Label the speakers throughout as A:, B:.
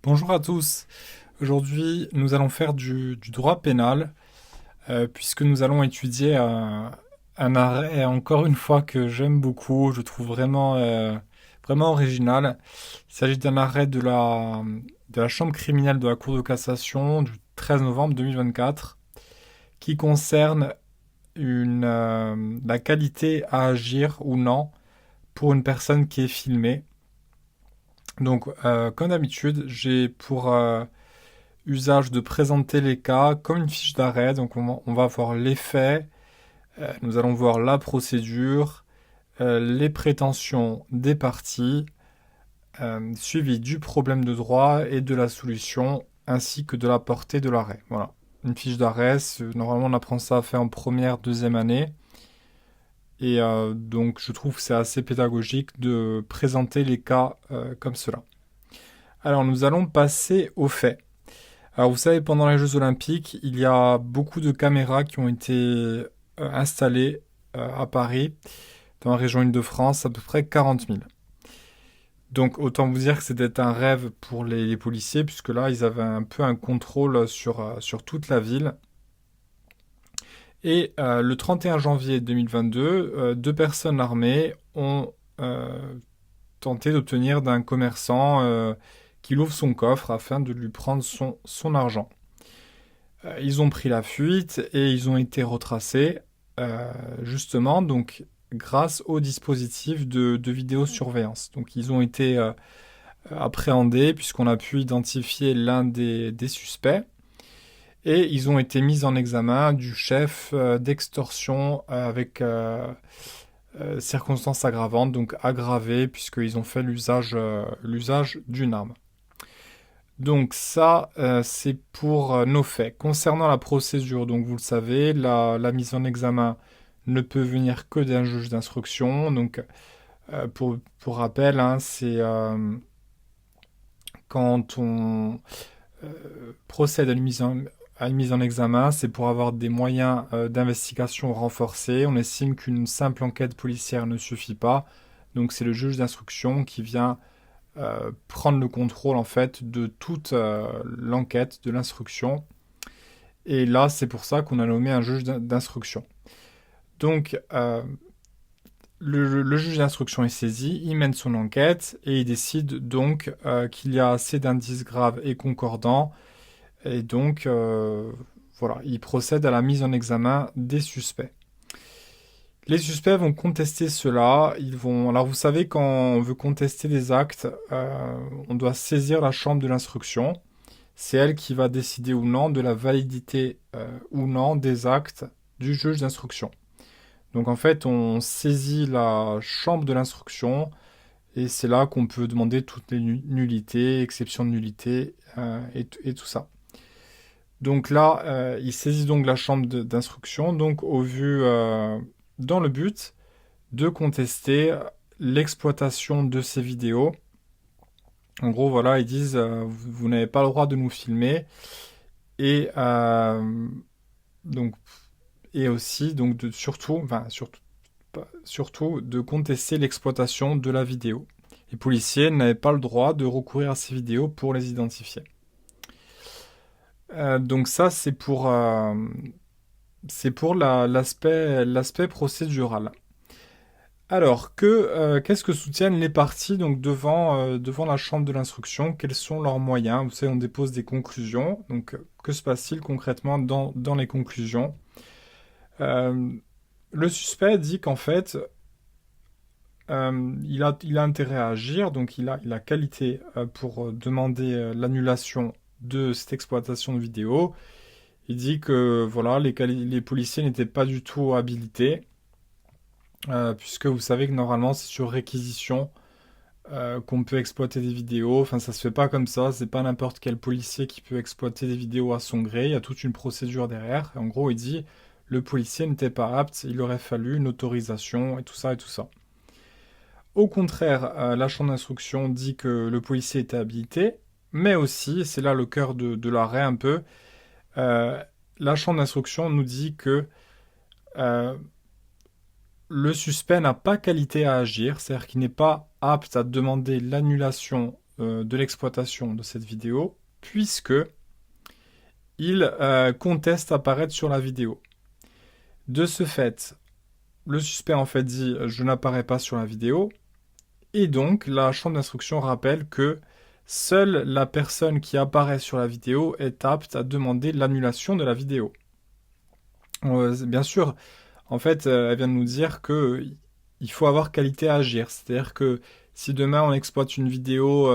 A: Bonjour à tous. Aujourd'hui, nous allons faire du droit pénal, puisque nous allons étudier un arrêt, encore une fois, que j'aime beaucoup. Je trouve vraiment original. Il s'agit d'un arrêt de la Chambre criminelle de la Cour de cassation du 13 novembre 2024, qui concerne la qualité à agir ou non pour une personne qui est filmée. Donc, comme d'habitude, j'ai pour usage de présenter les cas comme une fiche d'arrêt. Donc on va voir les faits, nous allons voir la procédure, les prétentions des parties, suivi du problème de droit et de la solution, ainsi que de la portée de l'arrêt. Voilà. Une fiche d'arrêt, normalement on apprend ça à faire en première, deuxième année. Et donc je trouve que c'est assez pédagogique de présenter les cas comme cela. Alors nous allons passer aux faits. Alors vous savez, pendant les Jeux Olympiques, il y a beaucoup de caméras qui ont été installées à Paris, dans la région Île-de-France, à peu près 40 000. Donc autant vous dire que c'était un rêve pour les policiers, puisque là, ils avaient un peu un contrôle sur toute la ville. Et le 31 janvier 2022, deux personnes armées ont tenté d'obtenir d'un commerçant qu'il ouvre son coffre afin de lui prendre son argent. Ils ont pris la fuite et ils ont été retracés, justement, donc grâce au dispositif de vidéosurveillance. Donc ils ont été appréhendés puisqu'on a pu identifier l'un des suspects et ils ont été mis en examen du chef d'extorsion avec circonstances aggravantes, donc aggravées puisqu'ils ont fait l'usage d'une arme. Donc ça, c'est pour nos faits. Concernant la procédure, donc vous le savez, la mise en examen ne peut venir que d'un juge d'instruction. Donc pour rappel, hein, c'est quand on procède à une mise en examen, c'est pour avoir des moyens d'investigation renforcés. On estime qu'une simple enquête policière ne suffit pas. Donc c'est le juge d'instruction qui vient prendre le contrôle en fait de toute l'enquête, de l'instruction. Et là, c'est pour ça qu'on a nommé un juge d'instruction. Donc, le juge d'instruction est saisi, il mène son enquête et il décide donc qu'il y a assez d'indices graves et concordants. Et donc, voilà, il procède à la mise en examen des suspects. Les suspects vont contester cela. Alors, vous savez, quand on veut contester des actes, on doit saisir la chambre de l'instruction. C'est elle qui va décider ou non de la validité ou non des actes du juge d'instruction. Donc en fait, on saisit la chambre de l'instruction et c'est là qu'on peut demander toutes les nullités, exceptions de nullité et tout ça. Donc là, il saisit donc la chambre d'instruction, donc dans le but de contester l'exploitation de ces vidéos. En gros, voilà, ils disent vous n'avez pas le droit de nous filmer et donc et aussi donc surtout de contester l'exploitation de la vidéo. Les policiers n'avaient pas le droit de recourir à ces vidéos pour les identifier. Donc ça, c'est pour l'aspect procédural. Alors, qu'est-ce que soutiennent les parties donc devant la chambre de l'instruction? Quels sont leurs moyens? Vous savez, on dépose des conclusions. Donc, que se passe-t-il concrètement dans les conclusions? Euh, le suspect dit qu'en fait, il a intérêt à agir, donc il a qualité pour demander l'annulation de cette exploitation de vidéo. Il dit que voilà, les policiers n'étaient pas du tout habilités, puisque vous savez que normalement c'est sur réquisition qu'on peut exploiter des vidéos. Enfin, ça se fait pas comme ça. C'est pas n'importe quel policier qui peut exploiter des vidéos à son gré. Il y a toute une procédure derrière. Et en gros, il dit le policier n'était pas apte. Il aurait fallu une autorisation et tout ça et tout ça. Au contraire, la chambre d'instruction dit que le policier était habilité, mais aussi, et c'est là le cœur de l'arrêt un peu, euh, la chambre d'instruction nous dit que euh, le suspect n'a pas qualité à agir, c'est-à-dire qu'il n'est pas apte à demander l'annulation de l'exploitation de cette vidéo, puisque il conteste apparaître sur la vidéo. De ce fait, le suspect en fait dit « je n'apparais pas sur la vidéo », et donc la chambre d'instruction rappelle que seule la personne qui apparaît sur la vidéo est apte à demander l'annulation de la vidéo. Bien sûr, en fait, elle vient de nous dire que il faut avoir qualité à agir. C'est-à-dire que si demain on exploite une vidéo,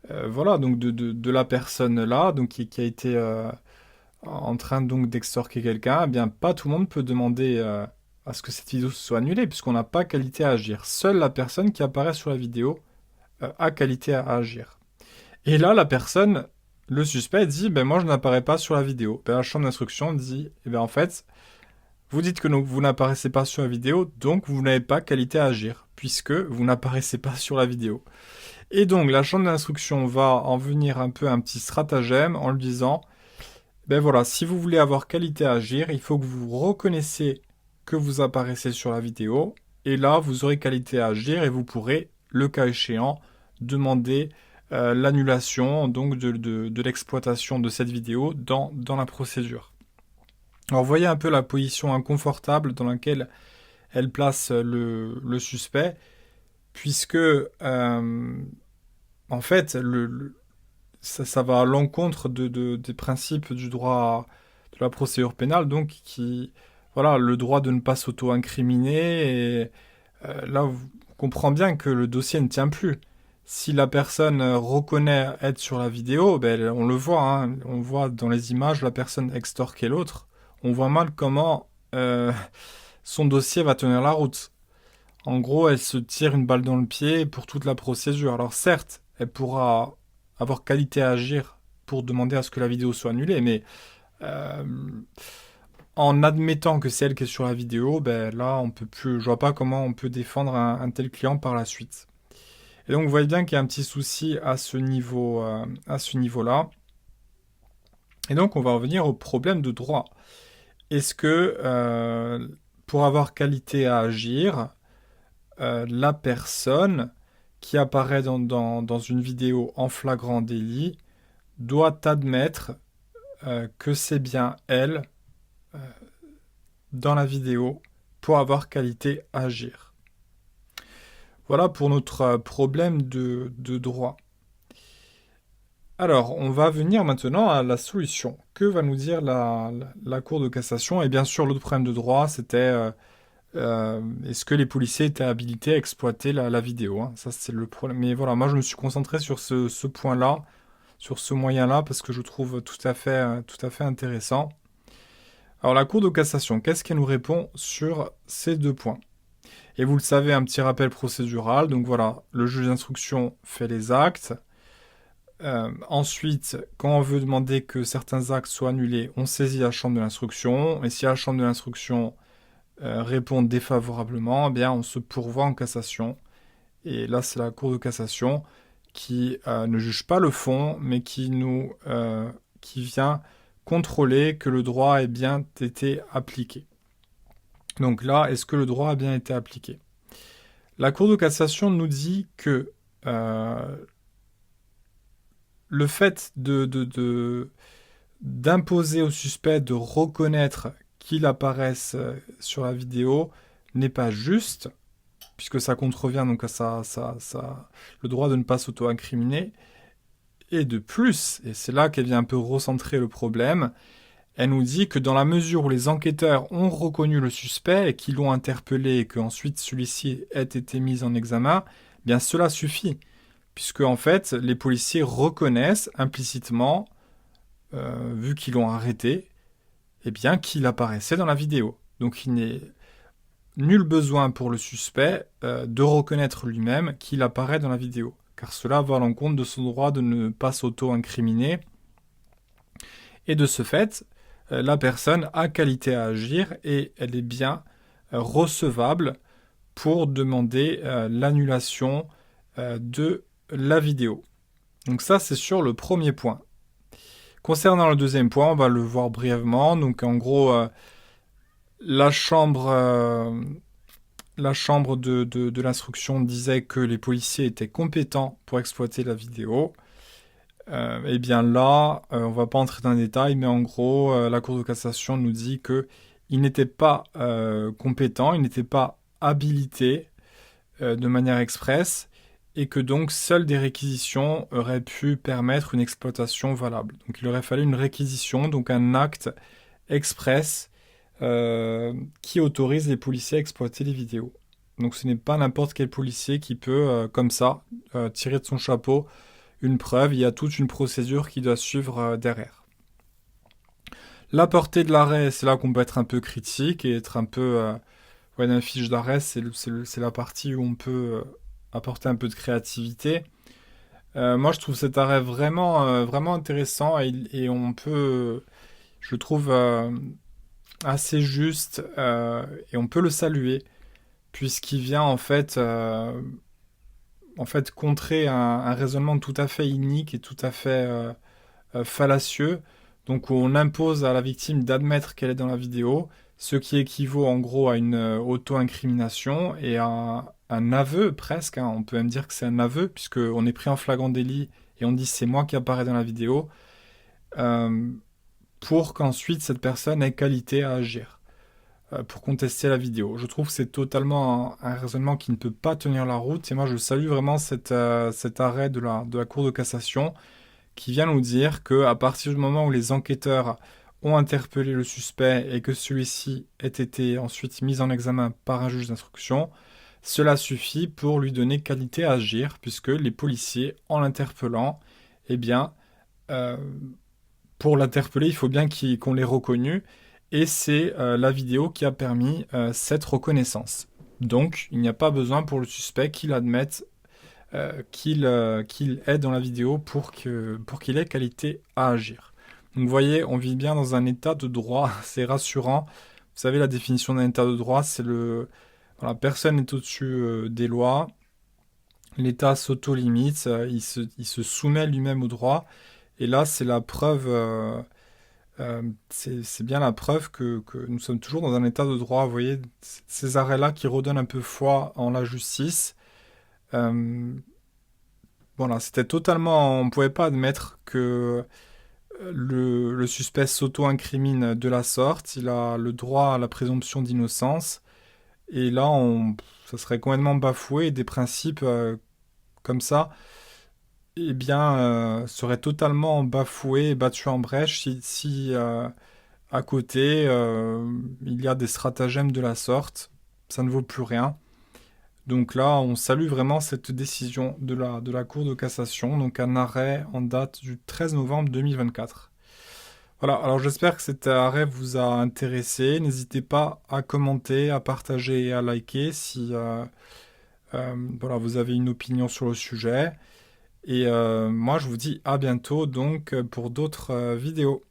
A: voilà, donc de la personne là, donc qui a été en train donc d'extorquer quelqu'un, eh bien pas tout le monde peut demander à ce que cette vidéo soit annulée, puisqu'on n'a pas qualité à agir. Seule la personne qui apparaît sur la vidéo a qualité à agir. Et là, la personne, le suspect dit, ben moi je n'apparais pas sur la vidéo. Ben, la chambre d'instruction dit, eh ben en fait, vous dites que vous n'apparaissez pas sur la vidéo, donc vous n'avez pas qualité à agir, puisque vous n'apparaissez pas sur la vidéo. Et donc la chambre d'instruction va en venir un peu un petit stratagème en lui disant, ben voilà, si vous voulez avoir qualité à agir, il faut que vous reconnaissiez que vous apparaissez sur la vidéo, et là vous aurez qualité à agir et vous pourrez, le cas échéant, demander l'annulation donc de l'exploitation de cette vidéo dans la procédure. Alors vous voyez un peu la position inconfortable dans laquelle elle place le suspect, puisque en fait ça va à l'encontre des principes du droit de la procédure pénale, donc qui voilà, le droit de ne pas s'auto-incriminer, et là on comprend bien que le dossier ne tient plus. Si la personne reconnaît être sur la vidéo, ben, on le voit, hein, on voit dans les images la personne extorquer l'autre, on voit mal comment son dossier va tenir la route. En gros, elle se tire une balle dans le pied pour toute la procédure. Alors certes, elle pourra avoir qualité à agir pour demander à ce que la vidéo soit annulée, mais en admettant que c'est elle qui est sur la vidéo, ben là, on peut plus, je vois pas comment on peut défendre un tel client par la suite. Et donc, vous voyez bien qu'il y a un petit souci à ce niveau-là. Et donc, on va revenir au problème de droit. Est-ce que, pour avoir qualité à agir, la personne qui apparaît dans une vidéo en flagrant délit doit admettre que c'est bien elle dans la vidéo pour avoir qualité à agir. Voilà pour notre problème de droit. Alors, on va venir maintenant à la solution. Que va nous dire la Cour de cassation? Et bien sûr, l'autre problème de droit, c'était est-ce que les policiers étaient habilités à exploiter la vidéo, hein? Ça, c'est le problème. Mais voilà, moi, je me suis concentré sur ce point-là, sur ce moyen-là, parce que je trouve tout à fait intéressant. Alors, la Cour de cassation, qu'est-ce qu'elle nous répond sur ces deux points? Et vous le savez, un petit rappel procédural. Donc voilà, le juge d'instruction fait les actes. Ensuite, quand on veut demander que certains actes soient annulés, on saisit la chambre de l'instruction. Et si la chambre de l'instruction répond défavorablement, eh bien on se pourvoit en cassation. Et là, c'est la Cour de cassation qui ne juge pas le fond, mais qui vient contrôler que le droit ait bien été appliqué. Donc là, est-ce que le droit a bien été appliqué? La Cour de cassation nous dit que le fait d'imposer au suspect de reconnaître qu'il apparaisse sur la vidéo n'est pas juste, puisque ça contrevient donc à le droit de ne pas s'auto-incriminer. Et de plus, et c'est là qu'elle vient un peu recentrer le problème, elle nous dit que dans la mesure où les enquêteurs ont reconnu le suspect et qu'ils l'ont interpellé et qu'ensuite celui-ci ait été mis en examen, bien cela suffit. Puisque en fait, les policiers reconnaissent implicitement, vu qu'ils l'ont arrêté, eh bien qu'il apparaissait dans la vidéo. Donc il n'est nul besoin pour le suspect de reconnaître lui-même qu'il apparaît dans la vidéo. Car cela va à l'encontre de son droit de ne pas s'auto-incriminer. Et de ce fait, la personne a qualité à agir et elle est bien recevable pour demander l'annulation de la vidéo. Donc ça, c'est sur le premier point. Concernant le deuxième point, on va le voir brièvement. Donc en gros, la chambre la chambre de l'instruction disait que les policiers étaient compétents pour exploiter la vidéo. Eh bien là, on va pas entrer dans les détails, mais en gros, la Cour de cassation nous dit que il n'était pas compétent, il n'était pas habilité de manière expresse, et que donc seules des réquisitions auraient pu permettre une exploitation valable. Donc il aurait fallu une réquisition, donc un acte express qui autorise les policiers à exploiter les vidéos. Donc ce n'est pas n'importe quel policier qui peut, comme ça, tirer de son chapeau une preuve. Il y a toute une procédure qui doit suivre derrière. La portée de l'arrêt, c'est là qu'on peut être un peu critique et être un peu... ouais, d'un fiche d'arrêt, c'est la partie où on peut apporter un peu de créativité. Moi, je trouve cet arrêt vraiment intéressant et on peut, je le trouve assez juste et on peut le saluer puisqu'il vient en fait contrer un raisonnement tout à fait inique et tout à fait fallacieux. Donc, où on impose à la victime d'admettre qu'elle est dans la vidéo, ce qui équivaut en gros à une auto-incrimination et à un aveu presque, hein. On peut même dire que c'est un aveu, puisqu'on est pris en flagrant délit et on dit c'est moi qui apparaît dans la vidéo, euh, pour qu'ensuite cette personne ait qualité à agir, pour contester la vidéo. Je trouve que c'est totalement un raisonnement qui ne peut pas tenir la route, et moi je salue vraiment cet arrêt de la Cour de cassation qui vient nous dire que à partir du moment où les enquêteurs ont interpellé le suspect et que celui-ci ait été ensuite mis en examen par un juge d'instruction, cela suffit pour lui donner qualité à agir, puisque les policiers, en l'interpellant, eh bien, euh, pour l'interpeller, il faut bien qu'on l'ait reconnu, et c'est la vidéo qui a permis cette reconnaissance. Donc, il n'y a pas besoin pour le suspect qu'il admette qu'il est dans la vidéo pour qu'il ait qualité à agir. Donc vous voyez, on vit bien dans un état de droit, c'est rassurant. Vous savez, la définition d'un état de droit, c'est voilà, personne n'est au-dessus des lois, l'État s'auto-limite, il se soumet lui-même au droit, et là, c'est la preuve, c'est bien la preuve que nous sommes toujours dans un état de droit. Vous voyez, ces arrêts-là qui redonnent un peu foi en la justice. Euh, Voilà, c'était totalement. On ne pouvait pas admettre que le suspect s'auto-incrimine de la sorte. Il a le droit à la présomption d'innocence. Et là, ça serait complètement bafoué. Et des principes comme ça, eh bien, seraient totalement bafoués et battus en brèche si à côté, il y a des stratagèmes de la sorte. Ça ne vaut plus rien. Donc là, on salue vraiment cette décision de la Cour de cassation, donc un arrêt en date du 13 novembre 2024. Voilà, alors j'espère que cet arrêt vous a intéressé. N'hésitez pas à commenter, à partager et à liker si voilà, vous avez une opinion sur le sujet. Et moi, je vous dis à bientôt donc pour d'autres vidéos.